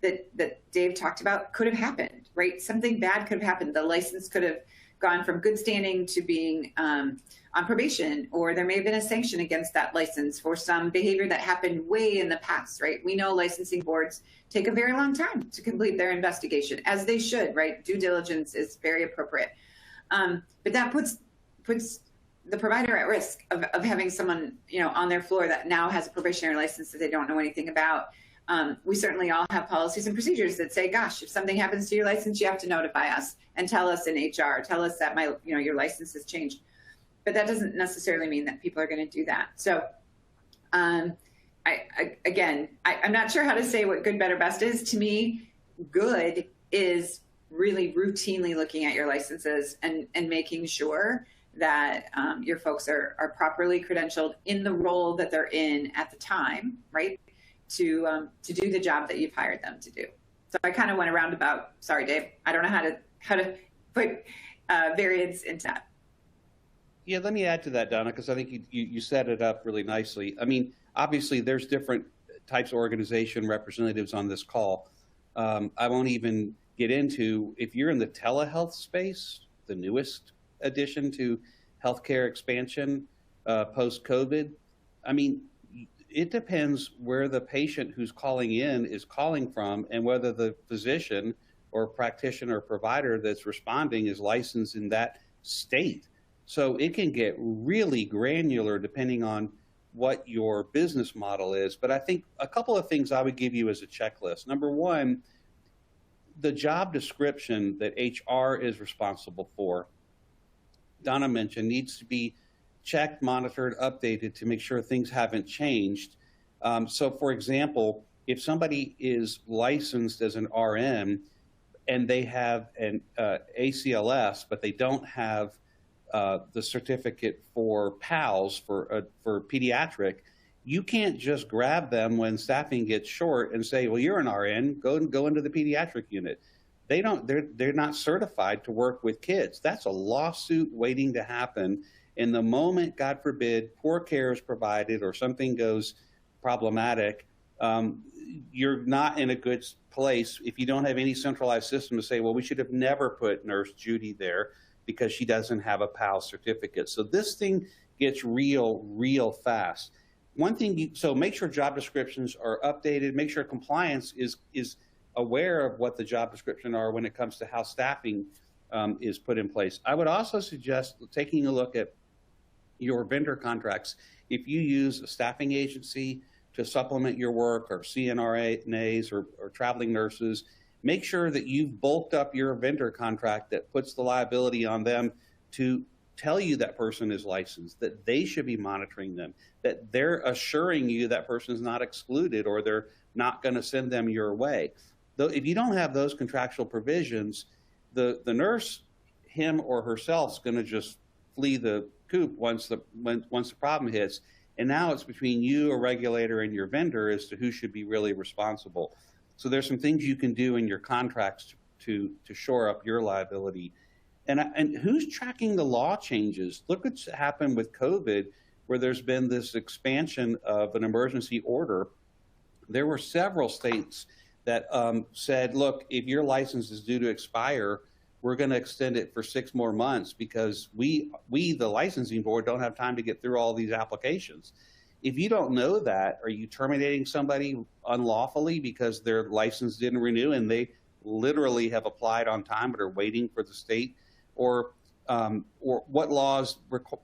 that Dave talked about could have happened, right? Something bad could have happened. The license could have gone from good standing to being on probation, or there may have been a sanction against that license for some behavior that happened way in the past, right? We know licensing boards take a very long time to complete their investigation, as they should, right? Due diligence is very appropriate. But that puts the provider at risk of having someone, on their floor that now has a probationary license that they don't know anything about. We certainly all have policies and procedures that say, gosh, if something happens to your license, you have to notify us and tell us in HR, tell us that your license has changed. But that doesn't necessarily mean that people are going to do that. So I'm not sure how to say what good, better, best is. To me, good is really routinely looking at your licenses and making sure that your folks are properly credentialed in the role that they're in at the time, right? To do the job that you've hired them to do. So I kind of went a roundabout. Sorry, Dave. I don't know how to put variance into that. Yeah, let me add to that, Donna, because I think you set it up really nicely. I mean, obviously, there's different types of organization representatives on this call. I won't even get into, if you're in the telehealth space, the newest addition to healthcare expansion post-COVID, I mean, it depends where the patient who's calling in is calling from and whether the physician or practitioner or provider that's responding is licensed in that state. So it can get really granular depending on what your business model is. But I think a couple of things I would give you as a checklist. Number one, the job description that HR is responsible for, Donna mentioned, needs to be checked, monitored, updated to make sure things haven't changed. So for example, if somebody is licensed as an RN and they have an ACLS, but they don't have the certificate for PALS, for pediatric, you can't just grab them when staffing gets short and say, well, you're an RN, go into the pediatric unit. They're not certified to work with kids. That's a lawsuit waiting to happen. And the moment, God forbid, poor care is provided or something goes problematic, you're not in a good place if you don't have any centralized system to say, well, we should have never put Nurse Judy there because she doesn't have a PALS certificate. So this thing gets real fast. One thing, so make sure job descriptions are updated, make sure compliance is aware of what the job description are when it comes to how staffing is put in place. I would also suggest taking a look at your vendor contracts. If you use a staffing agency to supplement your work, or CNRNAs or traveling nurses, make sure that you've bulked up your vendor contract that puts the liability on them to tell you that person is licensed, that they should be monitoring them, that they're assuring you that person is not excluded or they're not going to send them your way. Though if you don't have those contractual provisions, the nurse, him or herself, is going to just flee the coop once the problem hits. And now it's between you, a regulator, and your vendor as to who should be really responsible. So there's some things you can do in your contracts to shore up your liability. And who's tracking the law changes? Look what's happened with COVID, where there's been this expansion of an emergency order. There were several states that said, look, if your license is due to expire, we're going to extend it for 6 more months because we, the licensing board, don't have time to get through all these applications. If you don't know that, are you terminating somebody unlawfully because their license didn't renew and they literally have applied on time but are waiting for the state? Or what laws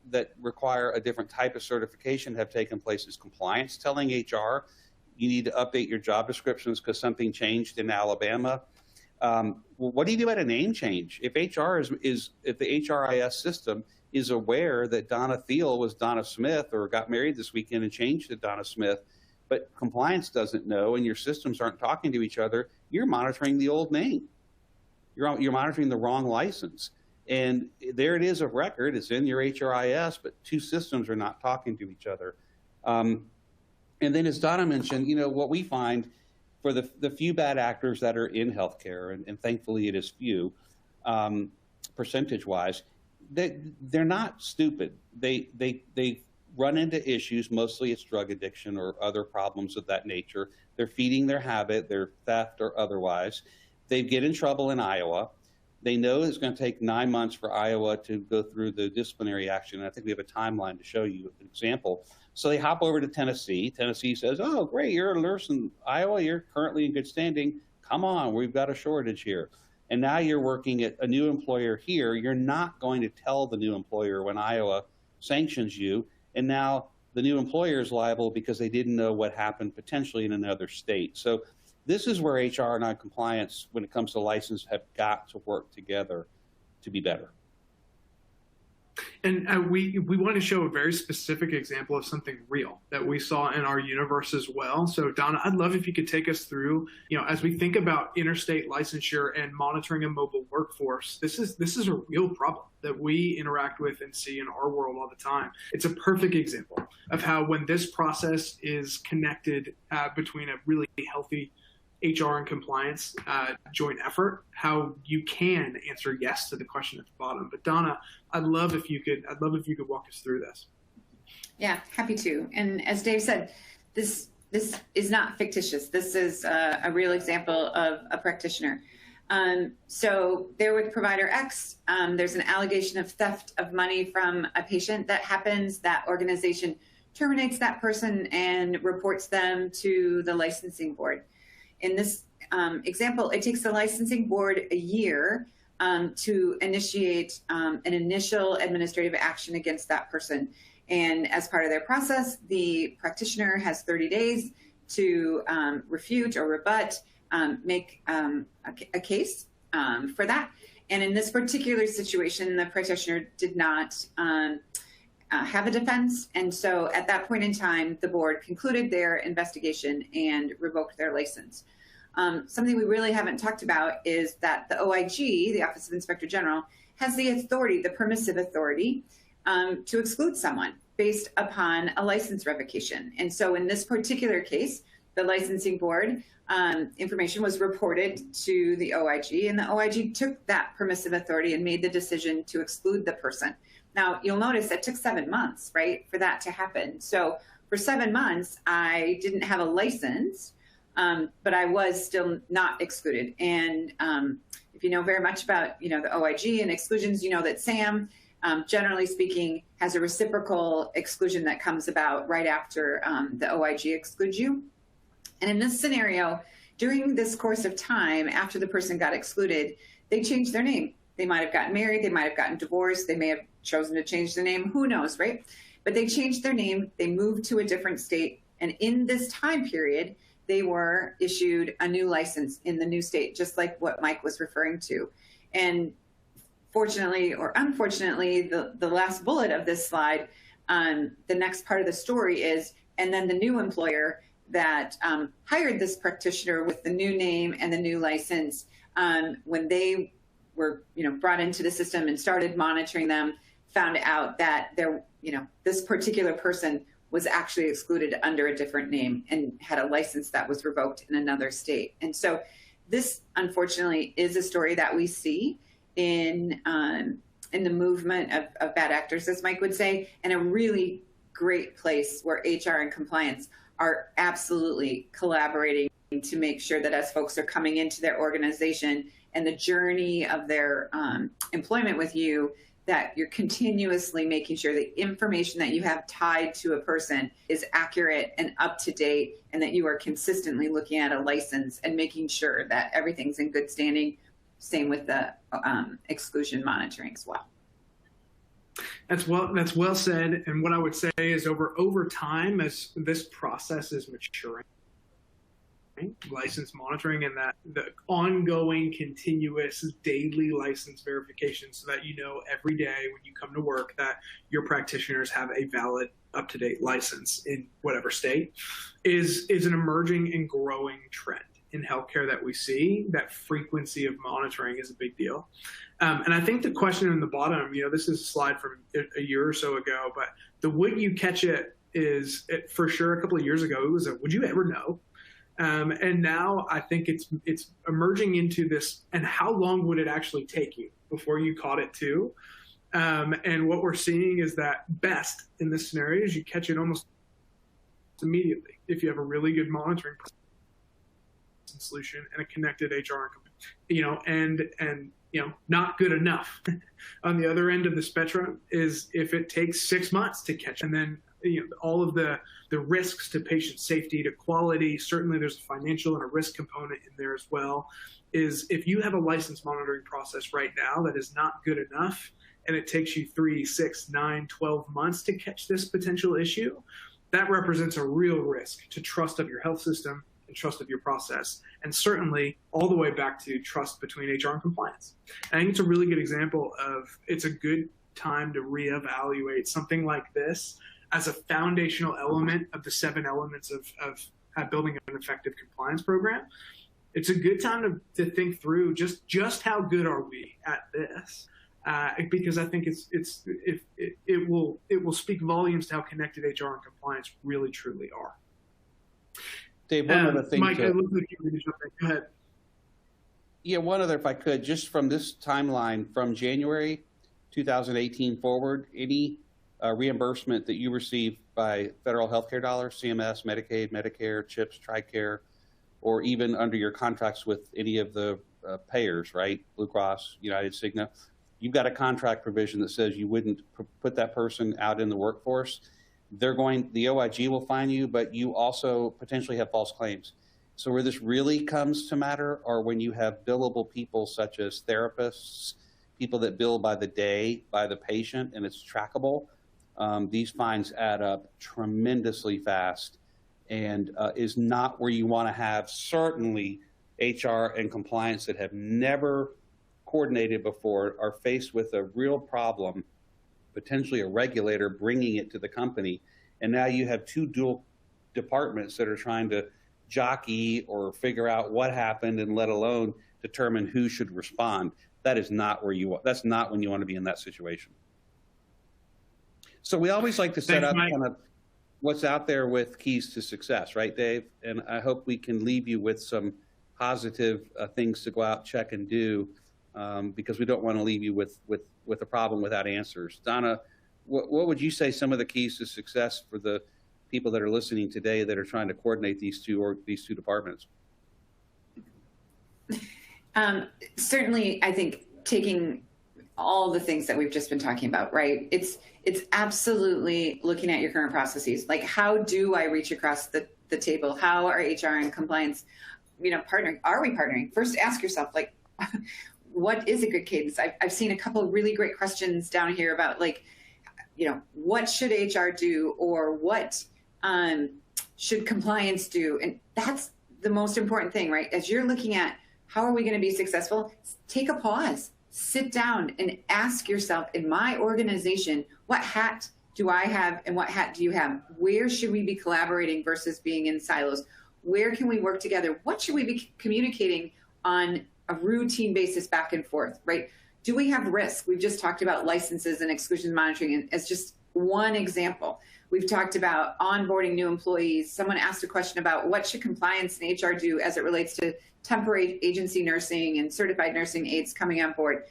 that require a different type of certification have taken place? Is compliance telling HR you need to update your job descriptions because something changed in Alabama? What do you do at a name change? If HR if the HRIS system is aware that Donna Thiel was Donna Smith or got married this weekend and changed to Donna Smith, but compliance doesn't know and your systems aren't talking to each other, you're monitoring the old name. You're monitoring the wrong license. And there it is of record. It's in your HRIS, but 2 systems are not talking to each other. And then as Donna mentioned, what we find for the few bad actors that are in healthcare, and thankfully it is few, percentage-wise, they're not stupid. They run into issues. Mostly it's drug addiction or other problems of that nature. They're feeding their habit, their theft or otherwise. They get in trouble in Iowa. They know it's going to take 9 months for Iowa to go through the disciplinary action. And I think we have a timeline to show you an example. So they hop over to Tennessee. Tennessee says, oh, great, you're a nurse in Iowa. You're currently in good standing. Come on, we've got a shortage here. And now you're working at a new employer here. You're not going to tell the new employer when Iowa sanctions you. And now the new employer is liable because they didn't know what happened potentially in another state. So this is where HR non-compliance, when it comes to license, have got to work together to be better. And we want to show a very specific example of something real that we saw in our universe as well. So Donna, I'd love if you could take us through, as we think about interstate licensure and monitoring a mobile workforce, this is a real problem that we interact with and see in our world all the time. It's a perfect example of how when this process is connected between a really healthy HR and compliance joint effort, how you can answer yes to the question at the bottom. But Donna, I'd love if you could walk us through this. Yeah, happy to. And as Dave said, this is not fictitious. This is a real example of a practitioner. So there with provider X, there's an allegation of theft of money from a patient that happens. That organization terminates that person and reports them to the licensing board. In this example, it takes the licensing board a year to initiate an initial administrative action against that person. And as part of their process, the practitioner has 30 days to refute or rebut, make a case for that. And in this particular situation, the practitioner did not have a defense. And so at that point in time, the board concluded their investigation and revoked their license. Something we really haven't talked about is that the OIG, the Office of Inspector General, has the authority, the permissive authority, to exclude someone based upon a license revocation. And so in this particular case, the licensing board information was reported to the OIG, and the OIG took that permissive authority and made the decision to exclude the person. Now, you'll notice it took 7 months, right, for that to happen. So for 7 months, I didn't have a license, but I was still not excluded. And if you know very much about, the OIG and exclusions, you know that SAM, generally speaking, has a reciprocal exclusion that comes about right after the OIG excludes you. And in this scenario, during this course of time, after the person got excluded, they changed their name. They might have gotten married, they might have gotten divorced, they may have chosen to change their name, who knows, right? But they changed their name, they moved to a different state, and in this time period, they were issued a new license in the new state, just like what Mike was referring to. And fortunately or unfortunately, the last bullet of this slide, the next part of the story is, and then the new employer that hired this practitioner with the new name and the new license, when they were brought into the system and started monitoring them, found out that this particular person was actually excluded under a different name and had a license that was revoked in another state. And so this, unfortunately, is a story that we see in the movement of bad actors, as Mike would say, and a really great place where HR and compliance are absolutely collaborating to make sure that as folks are coming into their organization and the journey of their employment with you, that you're continuously making sure the information that you have tied to a person is accurate and up to date, and that you are consistently looking at a license and making sure that everything's in good standing. Same with the exclusion monitoring as well. That's well said. And what I would say is over time, as this process is maturing, license monitoring and that the ongoing continuous daily license verification, so that every day when you come to work that your practitioners have a valid, up-to-date license in whatever state, is an emerging and growing trend in healthcare that we see. That frequency of monitoring is a big deal. And I think the question in the bottom, this is a slide from a year or so ago, but the would you catch it is, for sure, a couple of years ago, it was a would you ever know? And now I think it's emerging into this, and how long would it actually take you before you caught it too? And what we're seeing is that best in this scenario is you catch it almost immediately if you have a really good monitoring solution and a connected HR, and not good enough. On the other end of the spectrum is if it takes 6 months to catch, and then all of the risks to patient safety, to quality. Certainly there's a financial and a risk component in there as well. Is if you have a license monitoring process right now that is not good enough, and it takes you 3, 6, 9, 12 months to catch this potential issue, that represents a real risk to trust of your health system and trust of your process, and certainly all the way back to trust between HR and compliance. And I think it's a really good example of it's a good time to reevaluate something like this as a foundational element of the 7 elements of building an effective compliance program. It's a good time to think through just how good are we at this, because I think it will speak volumes to how connected HR and compliance really truly are. Dave, one other thing. Mike, I look like you were going to jump in. Go ahead. Yeah, one other, if I could, just from this timeline from January 2018 forward, any reimbursement that you receive by federal healthcare dollars, CMS, Medicaid, Medicare, CHIPS, TRICARE, or even under your contracts with any of the payers, right? Blue Cross, United, Cigna, you've got a contract provision that says you wouldn't put that person out in the workforce. The OIG will fine you, but you also potentially have false claims. So where this really comes to matter are when you have billable people such as therapists, people that bill by the day, by the patient, and it's trackable. These fines add up tremendously fast and is not where you want to have certainly HR and compliance that have never coordinated before are faced with a real problem, potentially a regulator bringing it to the company. And now you have 2 dual departments that are trying to jockey or figure out what happened and let alone determine who should respond. That is not where that's not when you want to be in that situation. So we always like to set up kind of what's out there with keys to success, right, Dave? And I hope we can leave you with some positive things to go out, check, and do, because we don't want to leave you with a problem without answers. Donna, what would you say some of the keys to success for the people that are listening today that are trying to coordinate these two departments? Certainly, I think taking all the things that we've just been talking about, right? It's absolutely looking at your current processes. Like, how do I reach across the table? How are HR and compliance, partnering? Are we partnering? First, ask yourself, like, what is a good cadence? I've seen a couple of really great questions down here about, like, what should HR do, or what should compliance do? And that's the most important thing, right? As you're looking at how are we going to be successful, take a pause, sit down and ask yourself, in my organization, what hat do I have and what hat do you have? Where should we be collaborating versus being in silos? Where can we work together? What should we be communicating on a routine basis back and forth, right? Do we have risk? We've just talked about licenses and exclusion monitoring as just one example. We've talked about onboarding new employees. Someone asked a question about what should compliance and HR do as it relates to temporary agency nursing and certified nursing aides coming on board.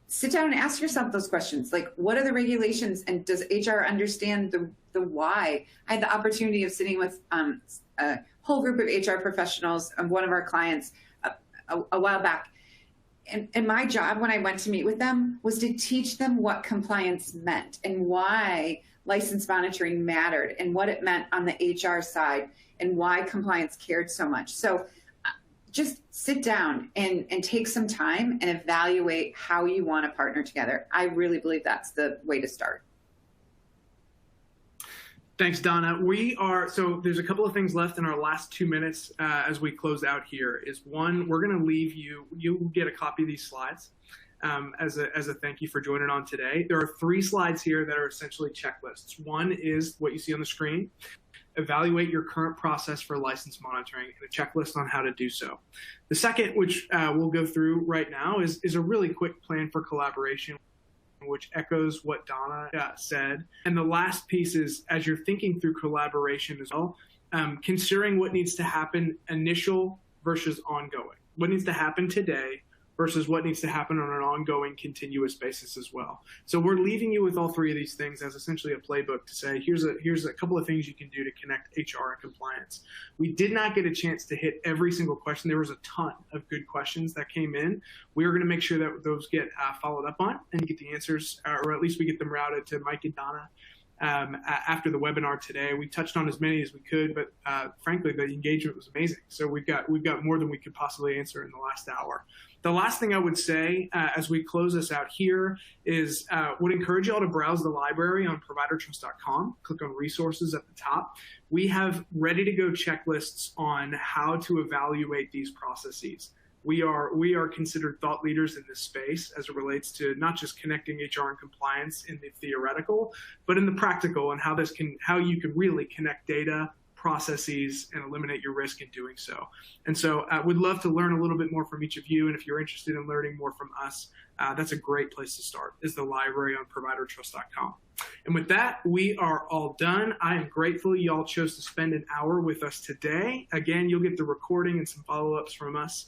Sit down and ask yourself those questions. Like, what are the regulations, and does HR understand the why? I had the opportunity of sitting with a whole group of HR professionals of one of our clients a while back. And my job when I went to meet with them was to teach them what compliance meant and why license monitoring mattered and what it meant on the HR side and why compliance cared so much. So just sit down and take some time and evaluate how you want to partner together. I really believe that's the way to start. Thanks, Donna. So there's a couple of things left in our last 2 minutes as we close out here. Is one, we're going to leave you'll get a copy of these slides as a thank you for joining on today. There are 3 slides here that are essentially checklists. One is what you see on the screen. Evaluate your current process for license monitoring, and a checklist on how to do so. The second, which we'll go through right now, is a really quick plan for collaboration, which echoes what Donna said. And the last piece is, as you're thinking through collaboration as well, considering what needs to happen initial versus ongoing. What needs to happen today versus what needs to happen on an ongoing, continuous basis as well. So we're leaving you with all three of these things as essentially a playbook to say, here's a couple of things you can do to connect HR and compliance. We did not get a chance to hit every single question. There was a ton of good questions that came in. We are going to make sure that those get followed up on and get the answers, or at least we get them routed to Mike and Donna after the webinar today. We touched on as many as we could, but frankly, the engagement was amazing. So we've got more than we could possibly answer in the last hour. The last thing I would say as we close this out here is would encourage you all to browse the library on ProviderTrust.com. Click on resources at the top. We have ready to go checklists on how to evaluate these processes. We are considered thought leaders in this space as it relates to not just connecting HR and compliance in the theoretical, but in the practical, and how you can really connect data, processes, and eliminate your risk in doing so. And so I would love to learn a little bit more from each of you. And if you're interested in learning more from us, that's a great place to start, is the library on ProviderTrust.com. And with that, we are all done. I am grateful you all chose to spend an hour with us today. Again, you'll get the recording and some follow-ups from us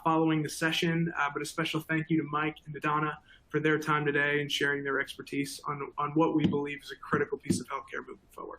following the session, but a special thank you to Mike and to Donna for their time today and sharing their expertise on what we believe is a critical piece of healthcare moving forward.